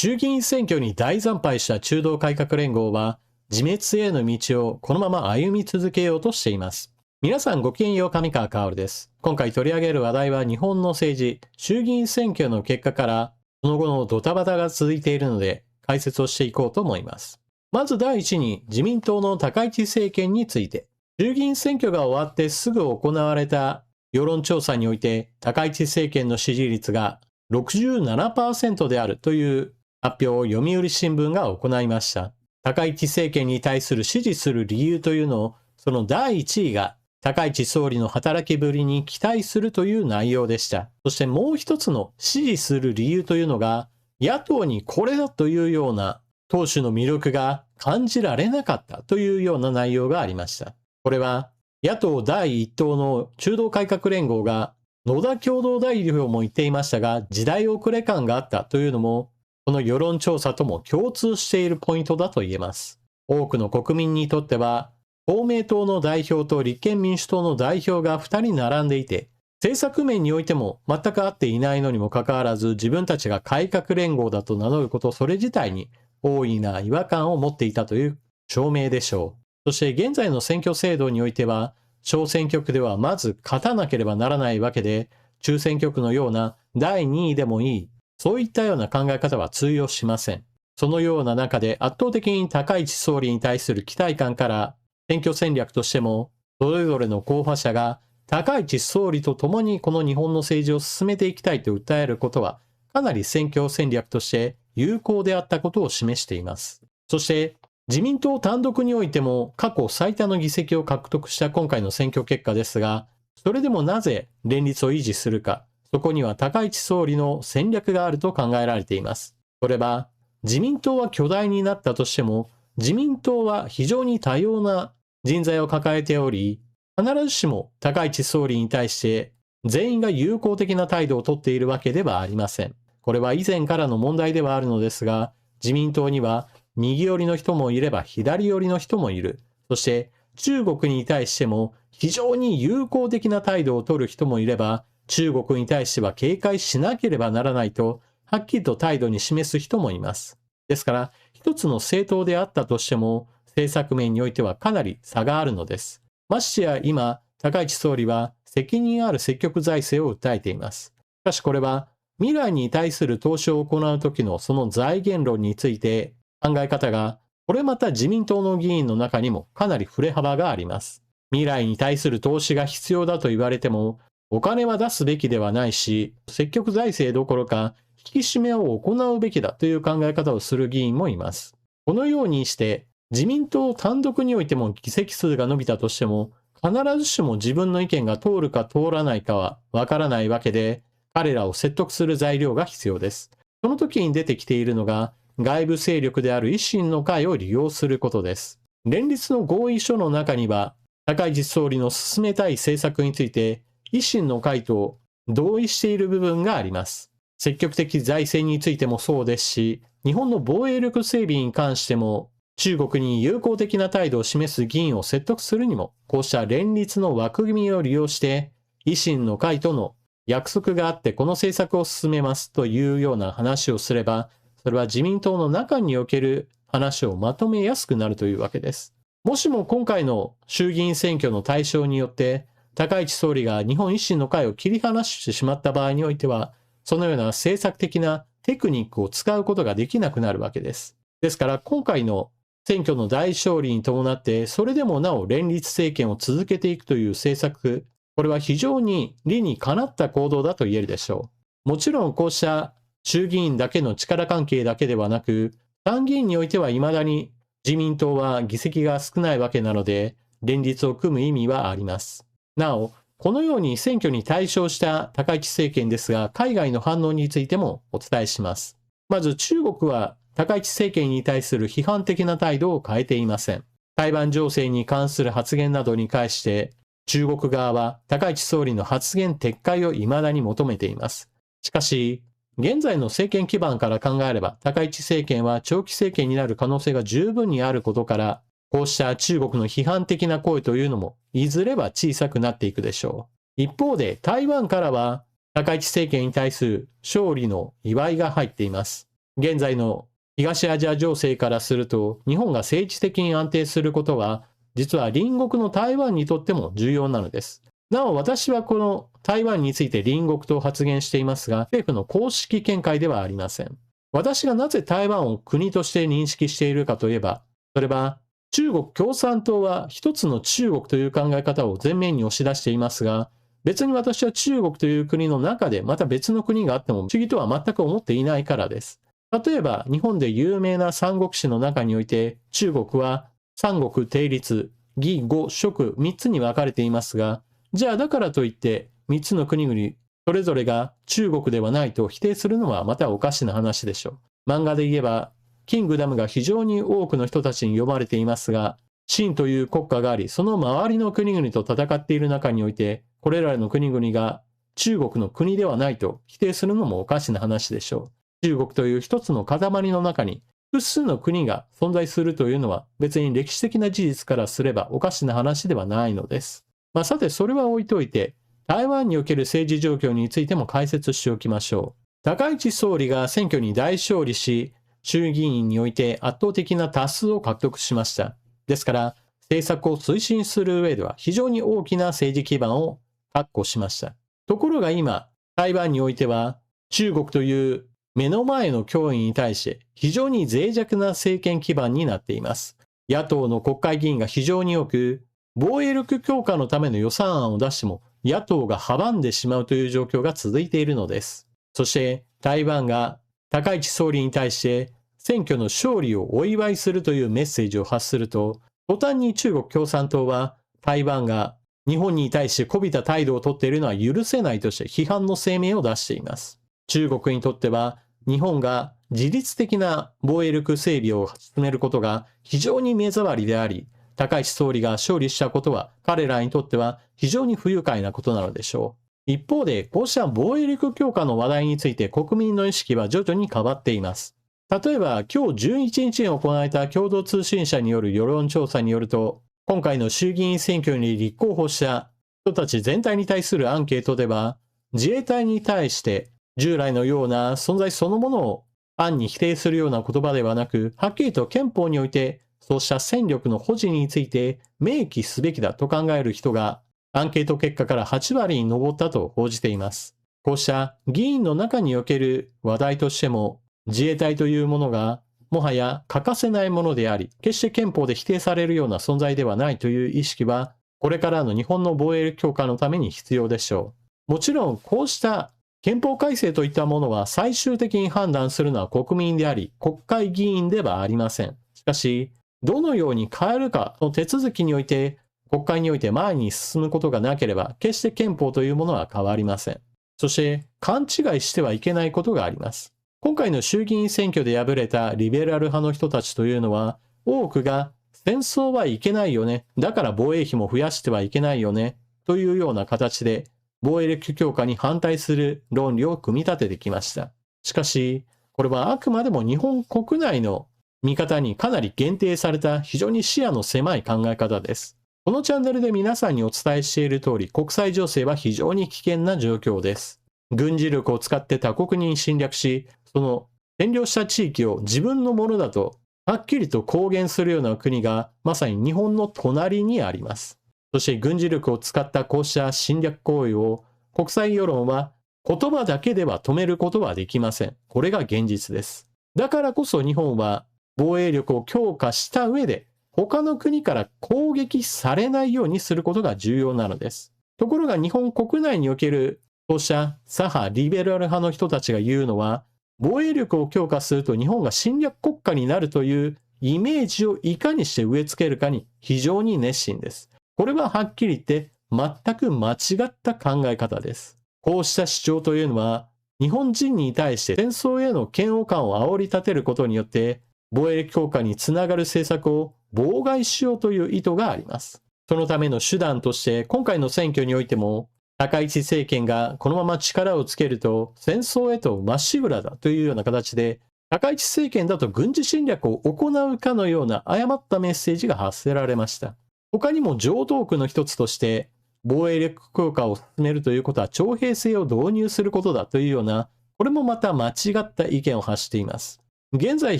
衆議院選挙に大惨敗した中道改革連合は、自滅への道をこのまま歩み続けようとしています。皆さんごきげんよう、上川薫です。今回取り上げる話題は日本の政治、衆議院選挙の結果から、その後のドタバタが続いているので、解説をしていこうと思います。まず第一に、自民党の高市政権について。衆議院選挙が終わってすぐ行われた世論調査において、高市政権の支持率が 67% であるという発表を読売新聞が行いました。高市政権に対する支持する理由というのを、その第1位が高市総理の働きぶりに期待するという内容でした。そしてもう一つの支持する理由というのが、野党にこれだというような党首の魅力が感じられなかったというような内容がありました。これは野党第一党の中道改革連合が野田共同代表も言っていましたが、時代遅れ感があったというのも、この世論調査とも共通しているポイントだと言えます。多くの国民にとっては、公明党の代表と立憲民主党の代表が2人並んでいて、政策面においても全く合っていないのにもかかわらず、自分たちが改革連合だと名乗ることそれ自体に大いな違和感を持っていたという証明でしょう。そして現在の選挙制度においては、小選挙区ではまず勝たなければならないわけで、中選挙区のような第2位でもいい、そういったような考え方は通用しません。そのような中で圧倒的に高市総理に対する期待感から、選挙戦略としても、それぞれの候補者が高市総理と共にこの日本の政治を進めていきたいと訴えることは、かなり選挙戦略として有効であったことを示しています。そして、自民党単独においても過去最多の議席を獲得した今回の選挙結果ですが、それでもなぜ連立を維持するか、そこには高市総理の戦略があると考えられています。それは、自民党は巨大になったとしても、自民党は非常に多様な人材を抱えており、必ずしも高市総理に対して全員が友好的な態度をとっているわけではありません。これは以前からの問題ではあるのですが、自民党には右寄りの人もいれば左寄りの人もいる。そして中国に対しても非常に友好的な態度を取る人もいれば、中国に対しては警戒しなければならないと、はっきりと態度に示す人もいます。ですから、一つの政党であったとしても、政策面においてはかなり差があるのです。ましてや今、高市総理は責任ある積極財政を訴えています。しかしこれは、未来に対する投資を行う時のその財源論について考え方が、これまた自民党の議員の中にもかなり振れ幅があります。未来に対する投資が必要だと言われても、お金は出すべきではないし、積極財政どころか、引き締めを行うべきだという考え方をする議員もいます。このようにして、自民党単独においても議席数が伸びたとしても、必ずしも自分の意見が通るか通らないかはわからないわけで、彼らを説得する材料が必要です。その時に出てきているのが、外部勢力である維新の会を利用することです。連立の合意書の中には、高市総理の進めたい政策について、維新の会と同意している部分があります。積極的財政についてもそうですし、日本の防衛力整備に関しても、中国に友好的な態度を示す議員を説得するにも、こうした連立の枠組みを利用して、維新の会との約束があってこの政策を進めますというような話をすれば、それは自民党の中における話をまとめやすくなるというわけです。もしも今回の衆議院選挙の対象によって、高市総理が日本維新の会を切り離してしまった場合においては、そのような政策的なテクニックを使うことができなくなるわけです。ですから今回の選挙の大勝利に伴って、それでもなお連立政権を続けていくという政策、これは非常に理にかなった行動だと言えるでしょう。もちろんこうした衆議院だけの力関係だけではなく、参議院においては未だに自民党は議席が少ないわけなので、連立を組む意味はあります。なお、このように選挙に対象した高市政権ですが、海外の反応についてもお伝えします。まず中国は高市政権に対する批判的な態度を変えていません。台湾情勢に関する発言などに関して、中国側は高市総理の発言撤回を未だに求めています。しかし、現在の政権基盤から考えれば、高市政権は長期政権になる可能性が十分にあることから、こうした中国の批判的な声というのも、いずれは小さくなっていくでしょう。一方で、台湾からは、高市政権に対する勝利の祝いが入っています。現在の東アジア情勢からすると、日本が政治的に安定することは、実は隣国の台湾にとっても重要なのです。なお私はこの台湾について隣国と発言していますが、政府の公式見解ではありません。私がなぜ台湾を国として認識しているかといえば、それは中国共産党は一つの中国という考え方を前面に押し出していますが、別に私は中国という国の中でまた別の国があっても不思議とは全く思っていないからです。例えば日本で有名な三国志の中において中国は三国定律、義、呉、蜀3つに分かれていますが、じゃあだからといって3つの国々それぞれが中国ではないと否定するのはまたおかしな話でしょう。漫画で言えばキングダムが非常に多くの人たちに読まれていますが、秦という国家があり、その周りの国々と戦っている中において、これらの国々が中国の国ではないと否定するのもおかしな話でしょう。中国という一つの塊の中に複数の国が存在するというのは別に歴史的な事実からすればおかしな話ではないのです。さてそれは置いといて、台湾における政治状況についても解説しておきましょう。高市総理が選挙に大勝利し、衆議院において圧倒的な多数を獲得しました。ですから、政策を推進する上では非常に大きな政治基盤を確保しました。ところが今、台湾においては中国という目の前の脅威に対して非常に脆弱な政権基盤になっています。野党の国会議員が非常に多く、防衛力強化のための予算案を出しても野党が阻んでしまうという状況が続いているのです。そして台湾が高市総理に対して選挙の勝利をお祝いするというメッセージを発すると、途端に中国共産党は台湾が日本に対してこびた態度をとっているのは許せないとして批判の声明を出しています。中国にとっては日本が自律的な防衛力整備を進めることが非常に目障りであり、高市総理が勝利したことは彼らにとっては非常に不愉快なことなのでしょう。一方で、こうした防衛力強化の話題について国民の意識は徐々に変わっています。例えば、今日11日に行われた共同通信社による世論調査によると、今回の衆議院選挙に立候補した人たち全体に対するアンケートでは、自衛隊に対して従来のような存在そのものを暗に否定するような言葉ではなく、はっきりと憲法においてそうした戦力の保持について明記すべきだと考える人がアンケート結果から8割に上ったと報じています。こうした議員の中における話題としても、自衛隊というものがもはや欠かせないものであり、決して憲法で否定されるような存在ではないという意識は、これからの日本の防衛力強化のために必要でしょう。もちろんこうした憲法改正といったものは最終的に判断するのは国民であり、国会議員ではありません。しかし、どのように変えるかの手続きにおいて、国会において前に進むことがなければ、決して憲法というものは変わりません。そして勘違いしてはいけないことがあります。今回の衆議院選挙で敗れたリベラル派の人たちというのは、多くが戦争はいけないよね、だから防衛費も増やしてはいけないよね、というような形で防衛力強化に反対する論理を組み立ててきました。しかし、これはあくまでも日本国内の見方にかなり限定された非常に視野の狭い考え方です。このチャンネルで皆さんにお伝えしている通り、国際情勢は非常に危険な状況です。軍事力を使って他国に侵略し、その占領した地域を自分のものだとはっきりと公言するような国がまさに日本の隣にあります。そして軍事力を使ったこうした侵略行為を国際世論は言葉だけでは止めることはできません。これが現実です。だからこそ日本は防衛力を強化した上で他の国から攻撃されないようにすることが重要なのです。ところが日本国内におけるこうした左派リベラル派の人たちが言うのは、防衛力を強化すると日本が侵略国家になるというイメージをいかにして植え付けるかに非常に熱心です。これははっきり言って全く間違った考え方です。こうした主張というのは日本人に対して戦争への嫌悪感を煽り立てることによって防衛力強化につながる政策を妨害しようという意図があります。そのための手段として今回の選挙においても高市政権がこのまま力をつけると戦争へとまっしぐらだというような形で高市政権だと軍事侵略を行うかのような誤ったメッセージが発せられました。他にも常套句の一つとして防衛力強化を進めるということは徴兵制を導入することだというようなこれもまた間違った意見を発しています。現在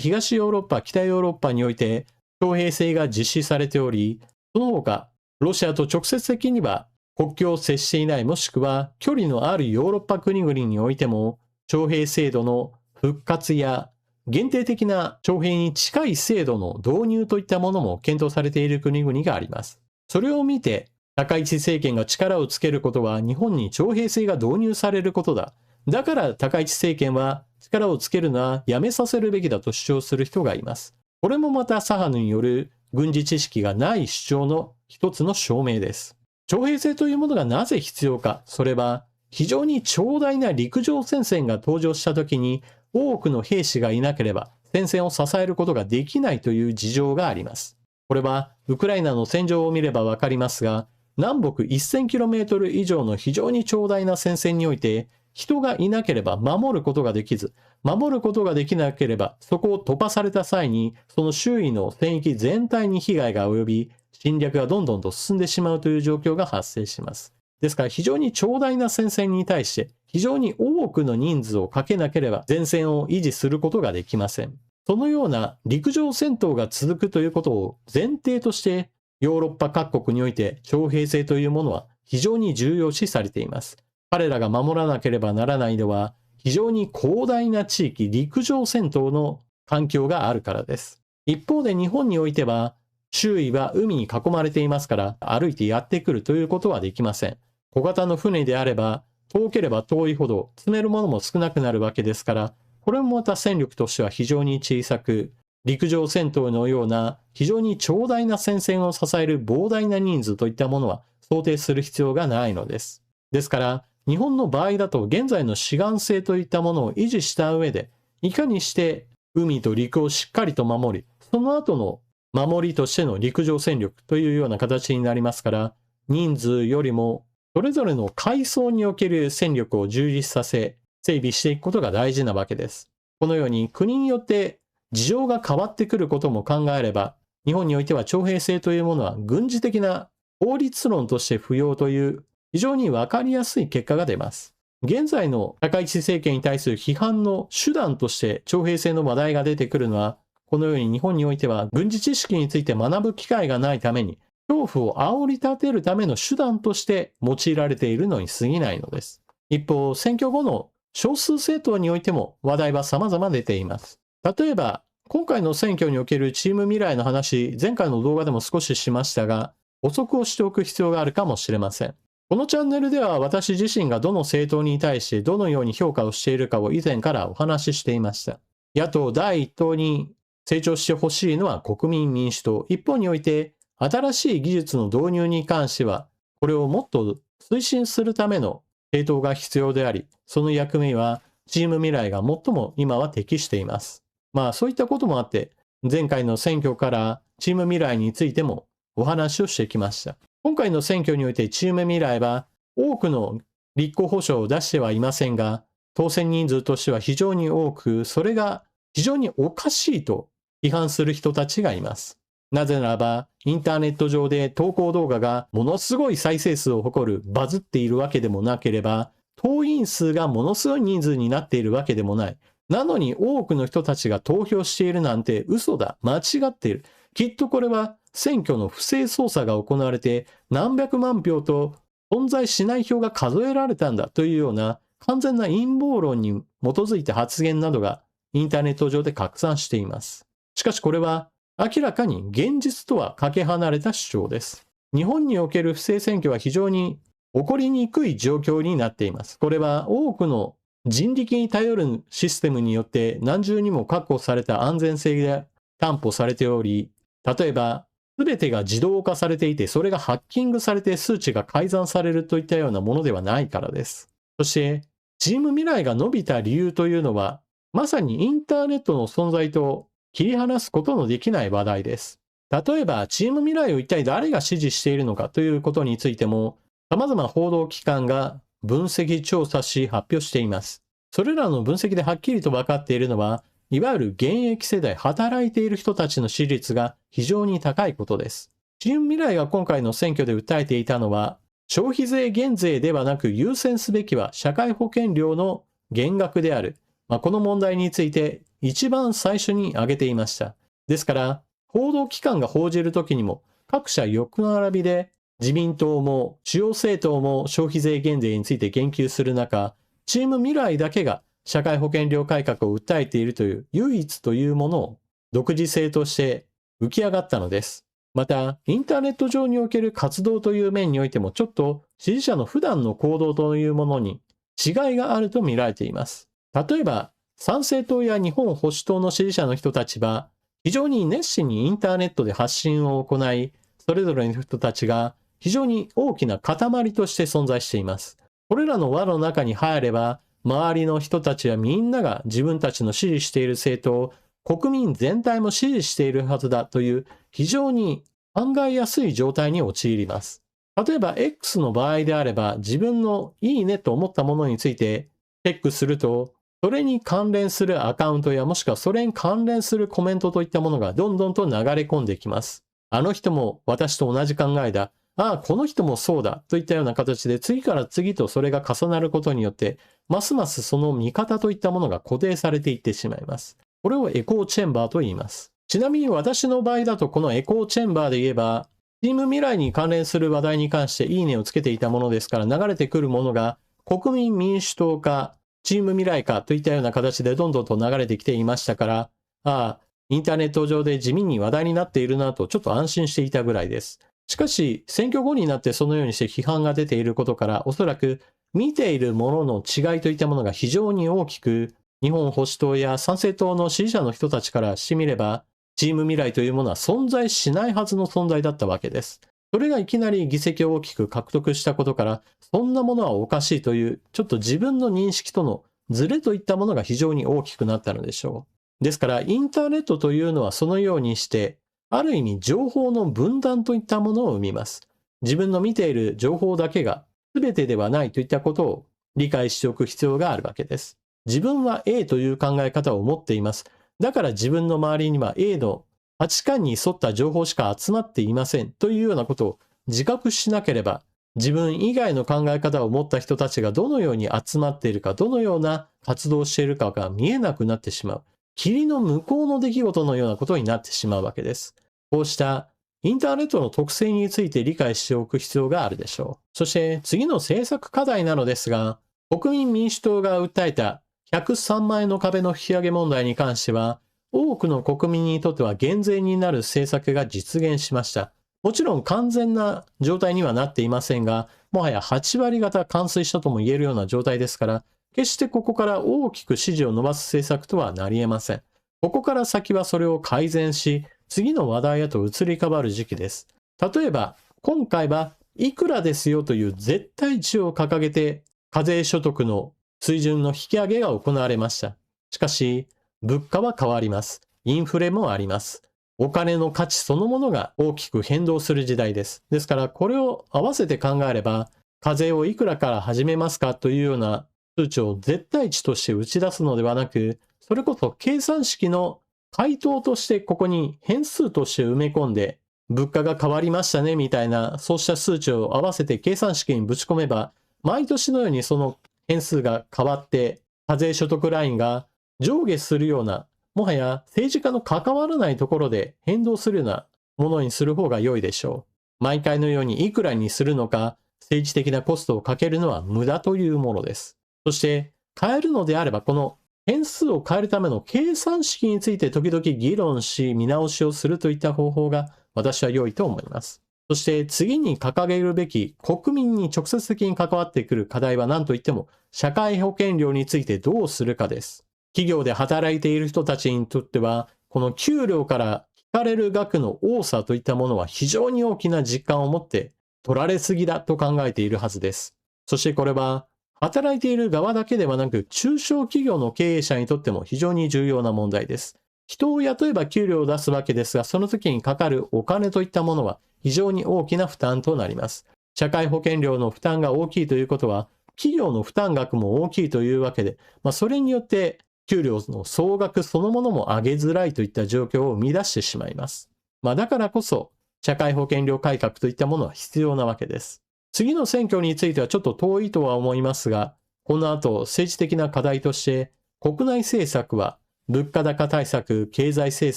東ヨーロッパ、北ヨーロッパにおいて徴兵制が実施されており、その他、ロシアと直接的には国境を接していないもしくは距離のあるヨーロッパ国々においても、徴兵制度の復活や限定的な徴兵に近い制度の導入といったものも検討されている国々があります。それを見て、高市政権が力をつけることは日本に徴兵制が導入されることだ。だから高市政権は力をつけるのはやめさせるべきだと主張する人がいます。これもまた左派による軍事知識がない主張の一つの証明です。徴兵制というものがなぜ必要か、それは非常に長大な陸上戦線が登場した時に多くの兵士がいなければ戦線を支えることができないという事情があります。これはウクライナの戦場を見ればわかりますが、南北 1000km 以上の非常に長大な戦線において人がいなければ守ることができず、守ることができなければそこを突破された際にその周囲の戦域全体に被害が及び侵略がどんどんと進んでしまうという状況が発生します。ですから非常に長大な戦線に対して非常に多くの人数をかけなければ前線を維持することができません。そのような陸上戦闘が続くということを前提としてヨーロッパ各国において徴兵制というものは非常に重要視されています。彼らが守らなければならないのは非常に広大な地域陸上戦闘の環境があるからです。一方で日本においては周囲は海に囲まれていますから歩いてやってくるということはできません。小型の船であれば遠ければ遠いほど積めるものも少なくなるわけですから、これもまた戦力としては非常に小さく、陸上戦闘のような非常に長大な戦線を支える膨大な人数といったものは想定する必要がないのです。ですから、日本の場合だと現在の志願制といったものを維持した上で、いかにして海と陸をしっかりと守り、その後の守りとしての陸上戦力というような形になりますから、人数よりもそれぞれの階層における戦力を充実させ、整備していくことが大事なわけです。このように国によって事情が変わってくることも考えれば、日本においては徴兵制というものは軍事的な法律論として不要という非常にわかりやすい結果が出ます。現在の高市政権に対する批判の手段として徴兵制の話題が出てくるのは、このように日本においては軍事知識について学ぶ機会がないために、恐怖を煽り立てるための手段として用いられているのに過ぎないのです。一方、選挙後の少数政党においても話題は様々出ています。例えば、今回の選挙におけるチーム未来の話、前回の動画でも少ししましたが、補足をしておく必要があるかもしれません。このチャンネルでは私自身がどの政党に対してどのように評価をしているかを以前からお話ししていました。野党第一党に成長してほしいのは国民民主党。一方において、新しい技術の導入に関しては、これをもっと推進するための政党が必要であり、その役目はチーム未来が最も今は適しています。そういったこともあって、前回の選挙からチーム未来についてもお話をしてきました。今回の選挙においてチーム未来は多くの立候補者を出してはいませんが、当選人数としては非常に多く、それが非常におかしいと批判する人たちがいます。なぜならば、インターネット上で投稿動画がものすごい再生数を誇るバズっているわけでもなければ、党員数がものすごい人数になっているわけでもない。なのに多くの人たちが投票しているなんて嘘だ。間違っている。きっとこれは選挙の不正操作が行われて何百万票と存在しない票が数えられたんだというような完全な陰謀論に基づいた発言などがインターネット上で拡散しています。しかしこれは明らかに現実とはかけ離れた主張です。日本における不正選挙は非常に起こりにくい状況になっています。これは多くの人力に頼るシステムによって何重にも確保された安全性が担保されており、例えば全てが自動化されていて、それがハッキングされて数値が改ざんされるといったようなものではないからです。そして、チーム未来が伸びた理由というのは、まさにインターネットの存在と切り離すことのできない話題です。例えば、チーム未来を一体誰が支持しているのかということについても、様々な報道機関が分析調査し発表しています。それらの分析ではっきりと分かっているのは、いわゆる現役世代、働いている人たちの支持率が非常に高いことです。チーム未来が今回の選挙で訴えていたのは、消費税減税ではなく優先すべきは社会保険料の減額である。この問題について一番最初に挙げていました。ですから、報道機関が報じるときにも、各社横並びで自民党も主要政党も消費税減税について言及する中、チーム未来だけが社会保険料改革を訴えているという唯一というものを独自性として浮き上がったのです。また、インターネット上における活動という面においてもちょっと支持者の普段の行動というものに違いがあると見られています。例えば、参政党や日本保守党の支持者の人たちは、非常に熱心にインターネットで発信を行い、それぞれの人たちが非常に大きな塊として存在しています。これらの輪の中に入れば、周りの人たちはみんなが自分たちの支持している政党を国民全体も支持しているはずだという非常に考えやすい状態に陥ります。例えば X の場合であれば自分のいいねと思ったものについてチェックすると、それに関連するアカウントやもしくはそれに関連するコメントといったものがどんどんと流れ込んできます。あの人も私と同じ考えだ。ああ、この人もそうだといったような形で次から次とそれが重なることによって、ますますその見方といったものが固定されていってしまいます。これをエコーチェンバーと言います。ちなみに私の場合だとこのエコーチェンバーで言えば、チーム未来に関連する話題に関していいねをつけていたものですから流れてくるものが国民民主党かチーム未来かといったような形でどんどんと流れてきていましたから、ああ、インターネット上で地味に話題になっているなとちょっと安心していたぐらいです。しかし、選挙後になってそのようにして批判が出ていることから、おそらく見ているものの違いといったものが非常に大きく、日本保守党や参政党の支持者の人たちからしてみれば、チーム未来というものは存在しないはずの存在だったわけです。それがいきなり議席を大きく獲得したことから、そんなものはおかしいという、ちょっと自分の認識とのズレといったものが非常に大きくなったのでしょう。ですから、インターネットというのはそのようにして、ある意味情報の分断といったものを生みます。自分の見ている情報だけが全てではないといったことを理解しておく必要があるわけです。自分は A という考え方を持っています。だから自分の周りには A の価値観に沿った情報しか集まっていませんというようなことを自覚しなければ、自分以外の考え方を持った人たちがどのように集まっているか、どのような活動をしているかが見えなくなってしまう。霧の向こうの出来事のようなことになってしまうわけです。こうしたインターネットの特性について理解しておく必要があるでしょう。そして次の政策課題なのですが、国民民主党が訴えた103万円の壁の引き上げ問題に関しては、多くの国民にとっては減税になる政策が実現しました。もちろん完全な状態にはなっていませんが、もはや8割方完遂したとも言えるような状態ですから、決してここから大きく支持を伸ばす政策とはなり得ません。ここから先はそれを改善し、次の話題へと移り変わる時期です。例えば、今回はいくらですよという絶対値を掲げて、課税所得の水準の引き上げが行われました。しかし、物価は変わります。インフレもあります。お金の価値そのものが大きく変動する時代です。ですから、これを合わせて考えれば、課税をいくらから始めますかというような数値を絶対値として打ち出すのではなく、それこそ計算式の回答としてここに変数として埋め込んで、物価が変わりましたねみたいな、そうした数値を合わせて計算式にぶち込めば、毎年のようにその変数が変わって、課税所得ラインが上下するような、もはや政治家の関わらないところで変動するようなものにする方が良いでしょう。毎回のようにいくらにするのか、政治的なコストをかけるのは無駄というものです。そして変えるのであれば、この変数を変えるための計算式について時々議論し、見直しをするといった方法が私は良いと思います。そして次に掲げるべき国民に直接的に関わってくる課題は何といっても社会保険料についてどうするかです。企業で働いている人たちにとっては、この給料から引かれる額の多さといったものは非常に大きな実感を持って取られすぎだと考えているはずです。そしてこれは働いている側だけではなく中小企業の経営者にとっても非常に重要な問題です。人を雇えば給料を出すわけですが、その時にかかるお金といったものは非常に大きな負担となります。社会保険料の負担が大きいということは、企業の負担額も大きいというわけで、それによって給料の総額そのものも上げづらいといった状況を生み出してしまいます。だからこそ、社会保険料改革といったものは必要なわけです。次の選挙についてはちょっと遠いとは思いますが、この後、政治的な課題として、国内政策は、物価高対策、経済政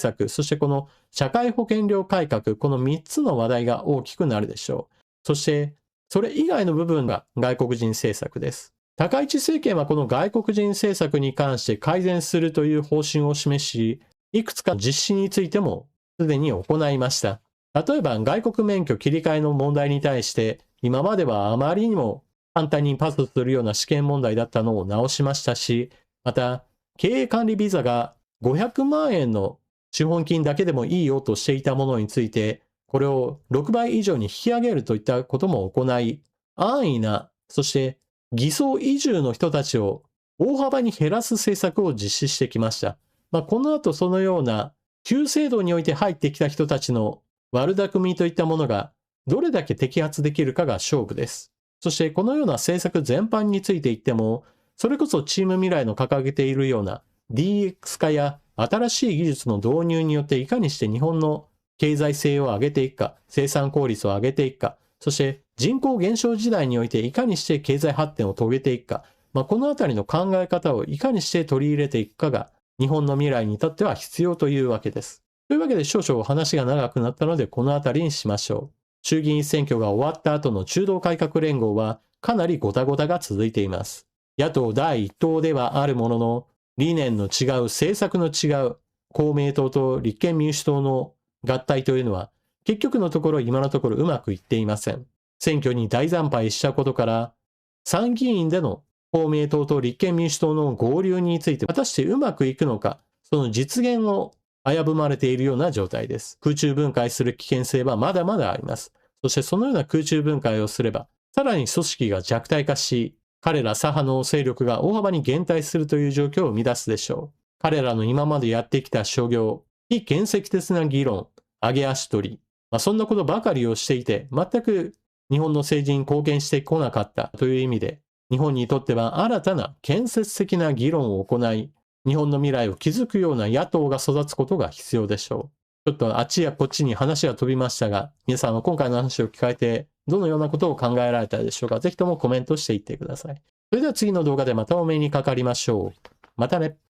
策、そしてこの社会保険料改革、この3つの話題が大きくなるでしょう。そして、それ以外の部分が外国人政策です。高市政権はこの外国人政策に関して改善するという方針を示し、いくつか実施についてもすでに行いました。例えば外国免許切り替えの問題に対して、今まではあまりにも簡単にパスするような試験問題だったのを直しましたし、また経営管理ビザが500万円の資本金だけでもいいよとしていたものについて、これを6倍以上に引き上げるといったことも行い、安易な、そして偽装移住の人たちを大幅に減らす政策を実施してきました。この後そのような旧制度において入ってきた人たちの悪巧みといったものがどれだけ摘発できるかが勝負です。そしてこのような政策全般について言っても、それこそチーム未来の掲げているような DX 化や新しい技術の導入によっていかにして日本の経済性を上げていくか、生産効率を上げていくか、そして人口減少時代においていかにして経済発展を遂げていくか、このあたりの考え方をいかにして取り入れていくかが日本の未来にとっては必要というわけです。というわけで少々話が長くなったのでこのあたりにしましょう。衆議院選挙が終わった後の中道改革連合はかなりゴタゴタが続いています。野党第一党ではあるものの、理念の違う、政策の違う公明党と立憲民主党の合体というのは結局のところ今のところうまくいっていません。選挙に大惨敗したことから参議院での公明党と立憲民主党の合流について果たしてうまくいくのか、その実現を危ぶまれているような状態です。空中分解する危険性はまだまだあります。そしてそのような空中分解をすれば、さらに組織が弱体化し、彼ら左派の勢力が大幅に減退するという状況を生み出すでしょう。彼らの今までやってきた商業、非建設的な議論、上げ足取り、そんなことばかりをしていて、全く日本の政治に貢献してこなかったという意味で、日本にとっては新たな建設的な議論を行い、日本の未来を築くような野党が育つことが必要でしょう。ちょっとあっちやこっちに話が飛びましたが、皆さんは今回の話を聞かれて、どのようなことを考えられたでしょうか。ぜひともコメントしていってください。それでは次の動画でまたお目にかかりましょう。またね。